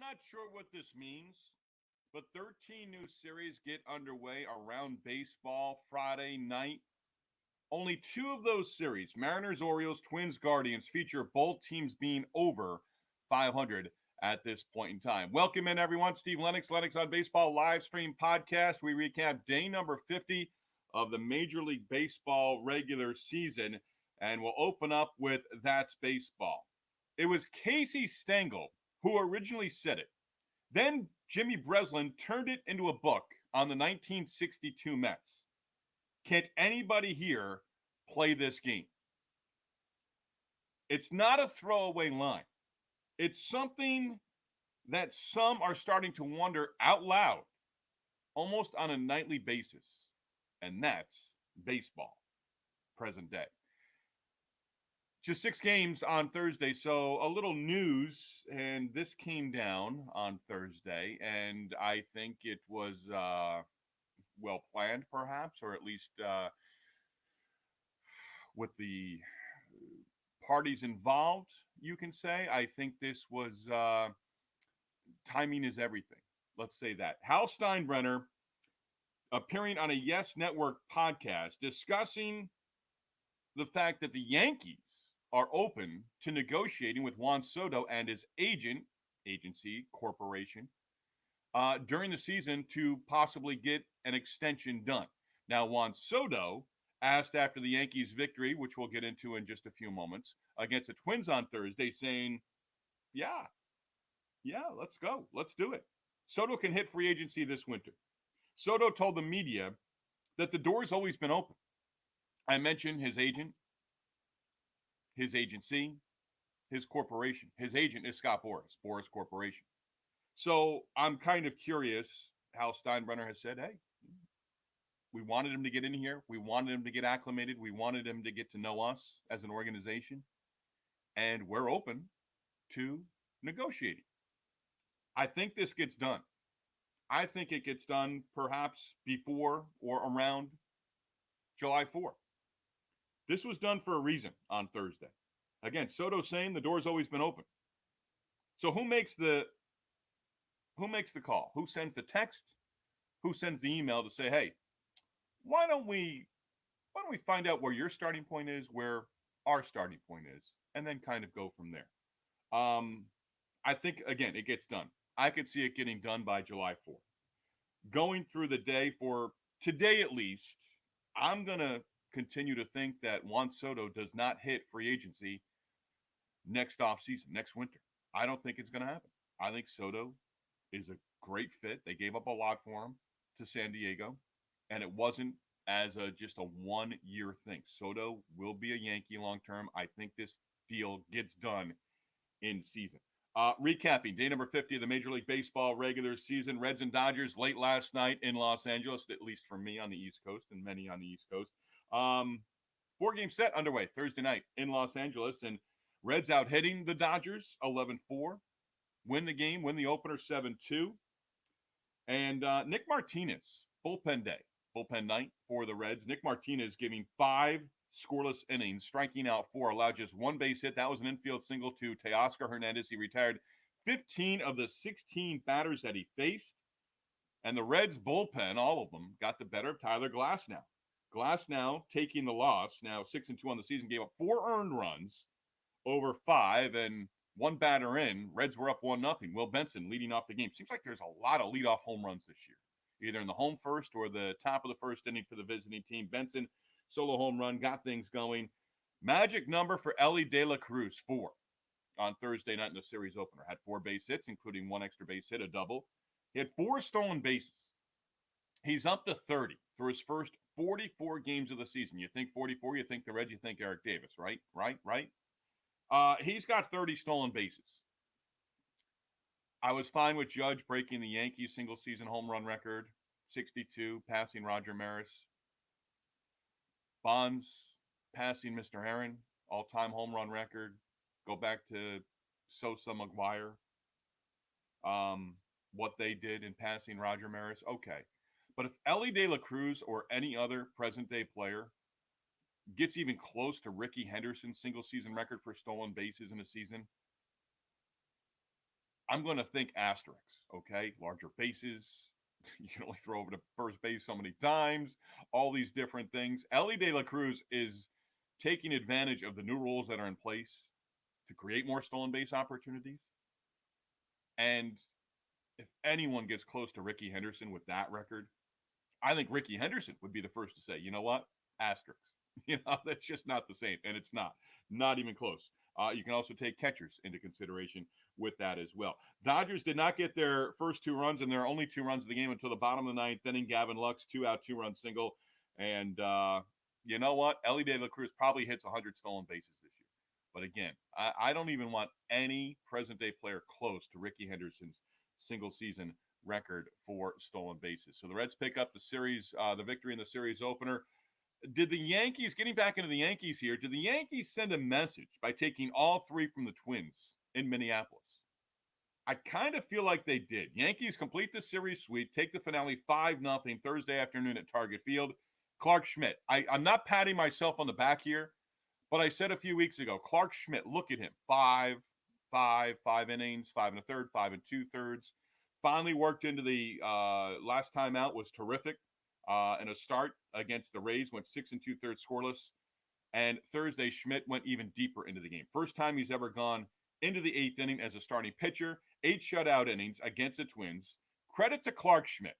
not sure what this means, but 13 new series get underway around baseball Friday night. Only two of those series, Mariners, Orioles, Twins, Guardians, feature both teams being over 500 at this point in time. Welcome in, everyone. Steve Lennox, Lennox on Baseball live stream podcast. We recap day number 50 of the Major League Baseball regular season, and we'll open up with That's Baseball. It was Casey Stengel who originally said it. Then Jimmy Breslin turned it into a book on the 1962 Mets. Can't anybody here play this game? It's not a throwaway line. It's something that some are starting to wonder out loud, almost on a nightly basis. And that's baseball, present day. Just 6 games on Thursday, so a little news, and this came down on Thursday, and I think it was well planned, perhaps, or at least with the parties involved, you can say. I think this was timing is everything. Let's say that. Hal Steinbrenner appearing on a Yes Network podcast discussing the fact that the Yankees are open to negotiating with Juan Soto and his agency, corporation, during the season to possibly get an extension done. Now, Juan Soto asked after the Yankees' victory, which we'll get into in just a few moments, against the Twins on Thursday, saying, yeah, let's go. Let's do it. Soto can hit free agency this winter. Soto told the media that the door's always been open. I mentioned his agent, his agency, his corporation. His agent is Scott Boras Corporation. So I'm kind of curious how Steinbrenner has said, hey, we wanted him to get in here. We wanted him to get acclimated. We wanted him to get to know us as an organization. And we're open to negotiating. I think this gets done. I think it gets done perhaps before or around July 4th. This was done for a reason on Thursday. Again, Soto saying the door's always been open. So who makes the call? Who sends the text? Who sends the email to say, hey, why don't we find out where your starting point is, where our starting point is, and then kind of go from there. I think, again, it gets done. I could see it getting done by July 4th. Going through the day for today at least, I'm going to continue to think that Juan Soto does not hit free agency next offseason, next winter. I don't think it's going to happen. I think Soto is a great fit. They gave up a lot for him to San Diego, and it wasn't as just a one-year thing. Soto will be a Yankee long-term. I think this deal gets done in season. Recapping day number 50 of the Major League Baseball regular season. Reds and Dodgers late last night in Los Angeles, at least for me on the East Coast and many on the East Coast. 4-game set underway Thursday night in Los Angeles, and Reds out hitting the Dodgers 11-4. Win the game, win the opener 7-2. And Nick Martinez, bullpen night for the Reds. Nick Martinez giving 5 scoreless innings, striking out 4, allowed just 1 base hit. That was an infield single to Teoscar Hernandez. He retired 15 of the 16 batters that he faced. And the Reds bullpen, all of them, got the better of Tyler Glasnow. Glasnow taking the loss, now 6-2 on the season, gave up 4 earned runs over 5, and 1 batter in. Reds were up 1-0. Will Benson leading off the game. Seems like there's a lot of leadoff home runs this year, either in the home first or the top of the first inning for the visiting team. Benson, solo home run, got things going. Magic number for Elly De La Cruz, 4 on Thursday night in the series opener. Had 4 base hits, including 1 extra base hit, a double. He had 4 stolen bases. He's up to 30 through his first 44 games of the season. You think 44, you think the Reds, you think Eric Davis, right? He's got 30 stolen bases. I was fine with Judge breaking the Yankees single-season home run record, 62, passing Roger Maris. Bonds passing Mr. Aaron, all-time home run record. Go back to Sosa, McGuire. What they did in passing Roger Maris, okay. But if Elly De La Cruz or any other present-day player gets even close to Rickey Henderson's single-season record for stolen bases in a season, I'm going to think asterisks, okay? Larger bases. You can only throw over to first base so many times, all these different things. Ellie De La Cruz is taking advantage of the new rules that are in place to create more stolen base opportunities. And if anyone gets close to Ricky Henderson with that record, I think Ricky Henderson would be the first to say, you know what? Asterisks. That's just not the same. And it's not even close. You can also take catchers into consideration with that as well. Dodgers did not get their first 2 runs, and there are only 2 runs of the game until the bottom of the ninth inning. Gavin Lux, 2-out, 2-run single. And you know what? Ellie De La Cruz probably hits 100 stolen bases this year. But again, I don't even want any present-day player close to Ricky Henderson's single-season record for stolen bases. So the Reds pick up the series, the victory in the series opener. Did the Yankees, getting back into the Yankees here, did the Yankees send a message by taking all 3 from the Twins in Minneapolis? I kind of feel like they did. Yankees complete the series sweep, take the finale 5-0 Thursday afternoon at Target Field. Clark Schmidt. I'm not patting myself on the back here, but I said a few weeks ago, Clark Schmidt, look at him. 5 innings, 5 1/3, 5 2/3. Finally worked into the last time out was terrific. And a start against the Rays went 6 2/3 scoreless. And Thursday, Schmidt went even deeper into the game. First time he's ever gone into the 8th inning as a starting pitcher. 8 shutout innings against the Twins. Credit to Clark Schmidt.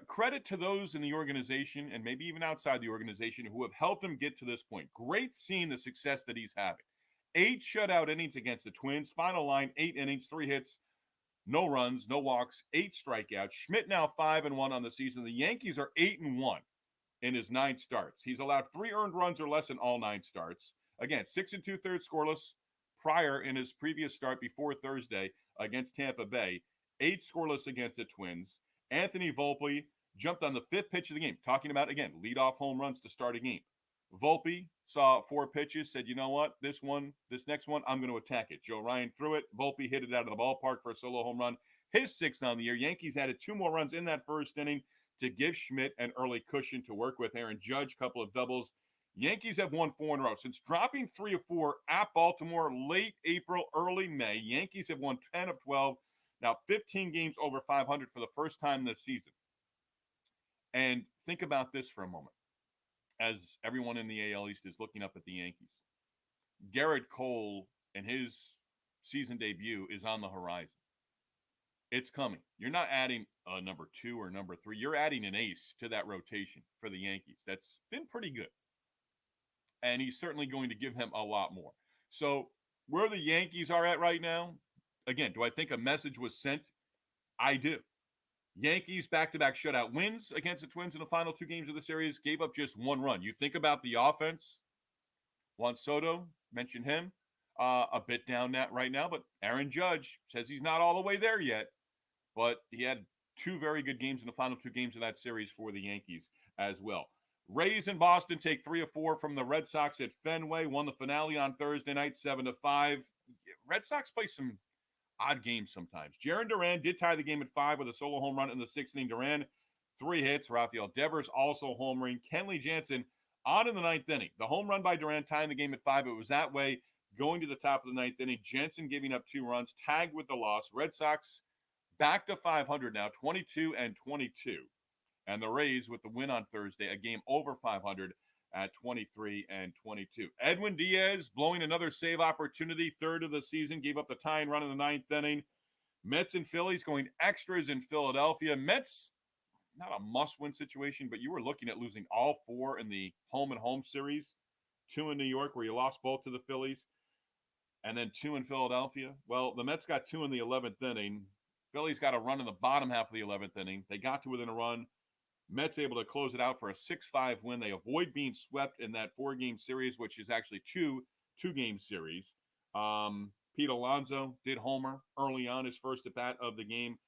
Credit to those in the organization and maybe even outside the organization who have helped him get to this point. Great seeing the success that he's having. 8 shutout innings against the Twins. Final line, 8 innings, 3 hits, no runs, no walks, 8 strikeouts. Schmidt now 5-1 on the season. The Yankees are 8-1 in his 9 starts. He's allowed 3 earned runs or less in all 9 starts. Again, 6 2/3 scoreless prior in his previous start before Thursday against Tampa Bay. 8 scoreless against the Twins. Anthony Volpe jumped on the 5th pitch of the game. Talking about, again, leadoff home runs to start a game. Volpe saw 4 pitches, said, you know what, this next one, I'm going to attack it. Joe Ryan threw it. Volpe hit it out of the ballpark for a solo home run. His 6th on the year. Yankees added 2 more runs in that first inning to give Schmidt an early cushion to work with. Aaron Judge, couple of doubles. Yankees have won 4 in a row. Since dropping 3 of 4 at Baltimore late April, early May, Yankees have won 10 of 12. Now 15 games over 500 for the first time this season. And think about this for a moment as everyone in the AL East is looking up at the Yankees. Garrett Cole and his season debut is on the horizon. It's coming. You're not adding a number 2 or number 3. You're adding an ace to that rotation for the Yankees. That's been pretty good. And he's certainly going to give them a lot more. So where the Yankees are at right now, again, do I think a message was sent? I do. Yankees back-to-back shutout wins against the Twins in the final 2 games of the series, gave up just 1 run. You think about the offense. Juan Soto, mentioned him, a bit down right now, but Aaron Judge says he's not all the way there yet, but he had 2 very good games in the final 2 games of that series for the Yankees as well. Rays in Boston take 3 of 4 from the Red Sox at Fenway, won the finale on Thursday night, 7-5. Red Sox play some odd games sometimes. Jarren Duran did tie the game at 5 with a solo home run in the 6th inning. Duran, 3 hits. Rafael Devers also homering. Kenley Jansen on in the 9th inning. The home run by Duran tying the game at 5. It was that way going to the top of the 9th inning. Jansen giving up 2 runs, tagged with the loss. Red Sox back to 500 now, 22-22. And the Rays with the win on Thursday, a game over 500 at 23-22. Edwin Diaz blowing another save opportunity, 3rd of the season, gave up the tying run in the 9th inning. Mets and Phillies going extras in Philadelphia. Mets, not a must-win situation, but you were looking at losing all 4 in the home-and-home series. 2 in New York, where you lost both to the Phillies, and then 2 in Philadelphia. Well, the Mets got 2 in the 11th inning. Phillies got a run in the bottom half of the 11th inning. They got to within a run. Mets able to close it out for a 6-5 win. They avoid being swept in that 4-game series, which is actually two-game series. Pete Alonso did homer early on, his first at-bat of the game.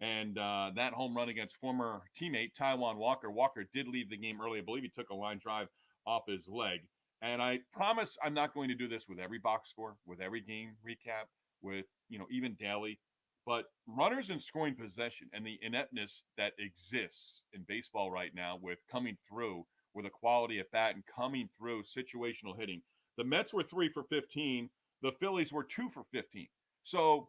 And that home run against former teammate Taijuan Walker. Walker did leave the game early. I believe he took a line drive off his leg. And I promise I'm not going to do this with every box score, with every game recap, with, even daily. But runners in scoring possession and the ineptness that exists in baseball right now with coming through with a quality at bat and coming through situational hitting. The Mets were 3 for 15. The Phillies were 2 for 15. So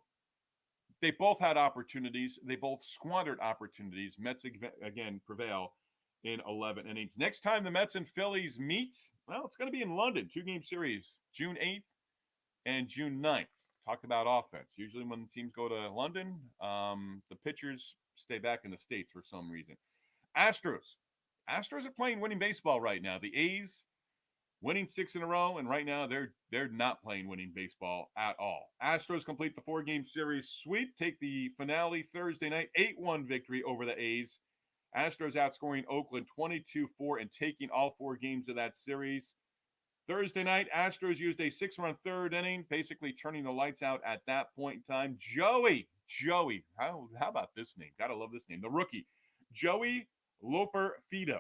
They both had opportunities. They both squandered opportunities. Mets again prevail in 11 innings. Next time the Mets and Phillies meet, well, it's going to be in London. 2-game series, June 8th and June 9th. Talk about offense. Usually when teams go to London, the pitchers stay back in the States for some reason. Astros. Astros are playing winning baseball right now. The A's winning 6 in a row, and right now they're not playing winning baseball at all. Astros complete the 4-game series sweep, take the finale Thursday night, 8-1 victory over the A's. Astros outscoring Oakland 22-4 and taking all 4 games of that series. Thursday night, Astros used a 6-run third inning, basically turning the lights out at that point in time. Joey, how about this name? Gotta love this name. The rookie, Joey Loperfido,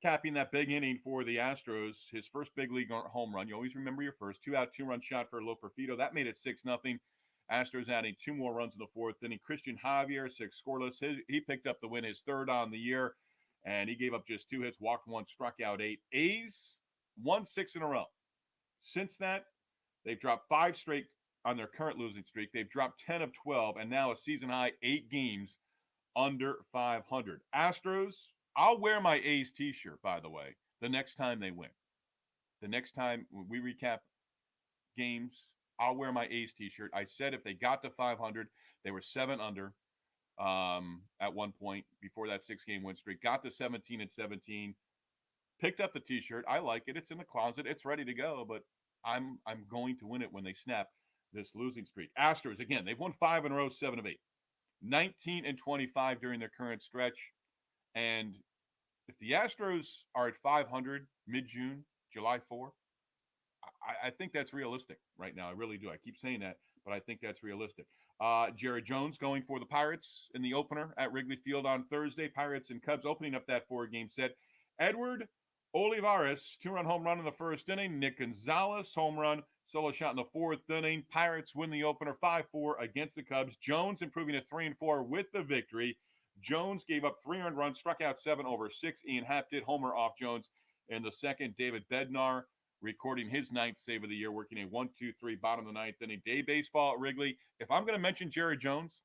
capping that big inning for the Astros, his first big league home run. You always remember your first. 2-out, 2-run shot for Loperfido. That made it 6-0. Astros adding 2 more runs in the 4th inning. Christian Javier, 6 scoreless. He picked up the win, his 3rd on the year, and he gave up just 2 hits, walked 1, struck out 8. A's won 6 in a row. Since that, they've dropped 5 straight on their current losing streak. They've dropped 10 of 12, and now a season-high 8 games under 500. Astros, I'll wear my A's t-shirt, by the way, the next time they win. The next time we recap games, I'll wear my A's t-shirt. I said if they got to 500, they were 7 under at one point before that 6-game win streak. Got to 17-17. Picked up the t-shirt. I like it. It's in the closet. It's ready to go, but I'm going to win it when they snap this losing streak. Astros, again, they've won 5 in a row, 7 of 8. 19-25 during their current stretch. And if the Astros are at 500 mid-June, July 4, I think that's realistic right now. I really do. I keep saying that, but I think that's realistic. Jared Jones going for the Pirates in the opener at Wrigley Field on Thursday. Pirates and Cubs opening up that 4-game set. Edward Olivares, 2-run home run in the 1st inning. Nick Gonzalez, home run, solo shot in the 4th inning. Pirates win the opener 5-4 against the Cubs. Jones improving to 3-4 with the victory. Jones gave up 3 earned runs, struck out 7 over 6. Ian Happ did homer off Jones in the 2nd. David Bednar recording his 9th save of the year, working a 1-2-3 bottom of the 9th inning. Day baseball at Wrigley. If I'm going to mention Jared Jones,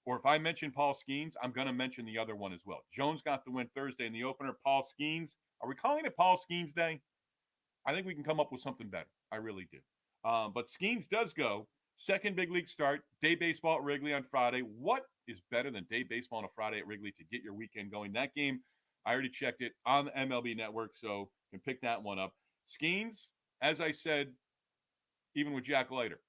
or if I mention Paul Skeens, I'm going to mention the other one as well. Jones got the win Thursday in the opener. Paul Skeens, are we calling it Paul Skeens Day? I think we can come up with something better. I really do. But Skeens does go. 2nd big league start. Day baseball at Wrigley on Friday. What is better than day baseball on a Friday at Wrigley to get your weekend going? That game, I already checked it on the MLB Network, so you can pick that one up. Skeens, as I said, even with Jack Leiter,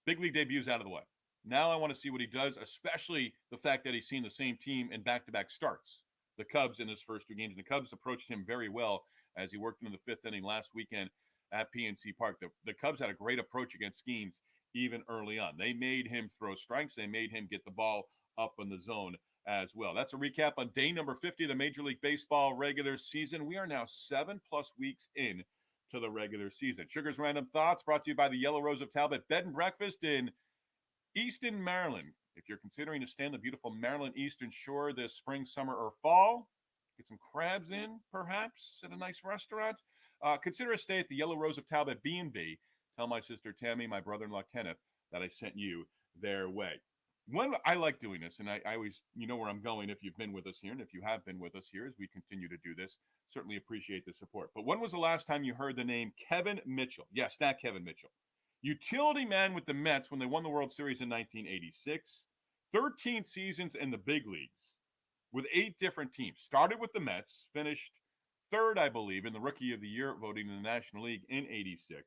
big league debuts out of the way. Now I want to see what he does, especially the fact that he's seen the same team in back-to-back starts. The Cubs in his first 2 games. And the Cubs approached him very well as he worked into the 5th inning last weekend at PNC Park. The Cubs had a great approach against Skeens even early on. They made him throw strikes. They made him get the ball up in the zone as well. That's a recap on day number 50 of the Major League Baseball regular season. We are now 7+ weeks in to the regular season. Sugar's Random Thoughts brought to you by the Yellow Rose of Talbot Bed and Breakfast in Easton, Maryland. If you're considering to stay on the beautiful Maryland Eastern Shore this spring, summer, or fall, get some crabs in, perhaps, at a nice restaurant, consider a stay at the Yellow Rose of Talbot B&B. Tell my sister Tammy, my brother-in-law Kenneth, that I sent you their way. When I like doing this, and I always, you know where I'm going if you've been with us here, and if you have been with us here as we continue to do this, certainly appreciate the support. But when was the last time you heard the name Kevin Mitchell? Yes, that Kevin Mitchell. Utility man with the Mets when they won the World Series in 1986. 13 seasons in the big leagues with 8 different teams. Started with the Mets, finished 3rd, I believe, in the Rookie of the Year voting in the National League in 86.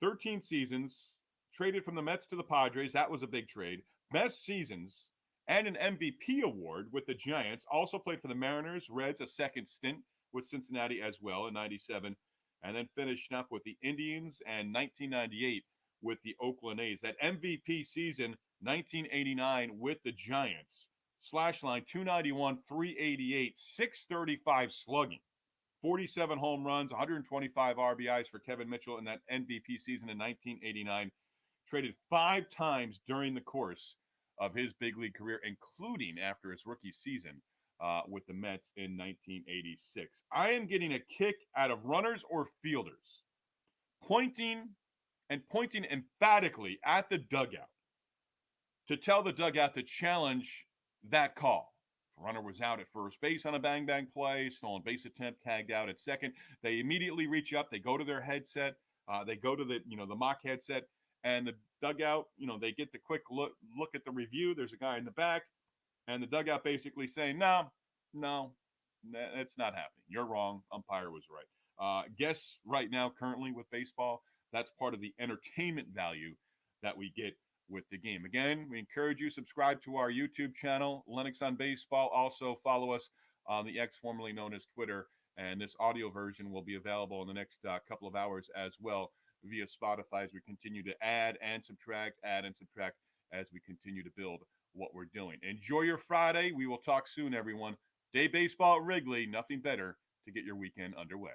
13 seasons, traded from the Mets to the Padres. That was a big trade. Best seasons and an MVP award with the Giants. Also played for the Mariners, Reds, a 2nd stint with Cincinnati as well in 97. And then finished up with the Indians and 1998 with the Oakland A's. That MVP season, 1989 with the Giants. Slash line, 291, 388, 635 slugging. 47 home runs, 125 RBIs for Kevin Mitchell in that MVP season in 1989. Traded 5 times during the course of his big league career, including after his rookie season with the Mets in 1986. I am getting a kick out of runners or fielders pointing emphatically at the dugout to tell the dugout to challenge that call. Runner was out at first base on a bang bang play, stolen base attempt, tagged out at second. They immediately reach up. They go to their headset. They go to the mock headset, and the dugout. They get the quick look at the review. There's a guy in the back, and the dugout basically saying, "No, no, that's not happening. You're wrong. Umpire was right." Guess right now, currently with baseball, that's part of the entertainment value that we get with the game. Again, we encourage you subscribe to our YouTube channel, Lennox on Baseball. Also follow us on the X formerly known as Twitter, and this audio version will be available in the next couple of hours as well via Spotify as we continue to add and subtract as we continue to build what we're doing. Enjoy your Friday. We will talk soon, everyone. Day baseball at Wrigley, nothing better to get your weekend underway.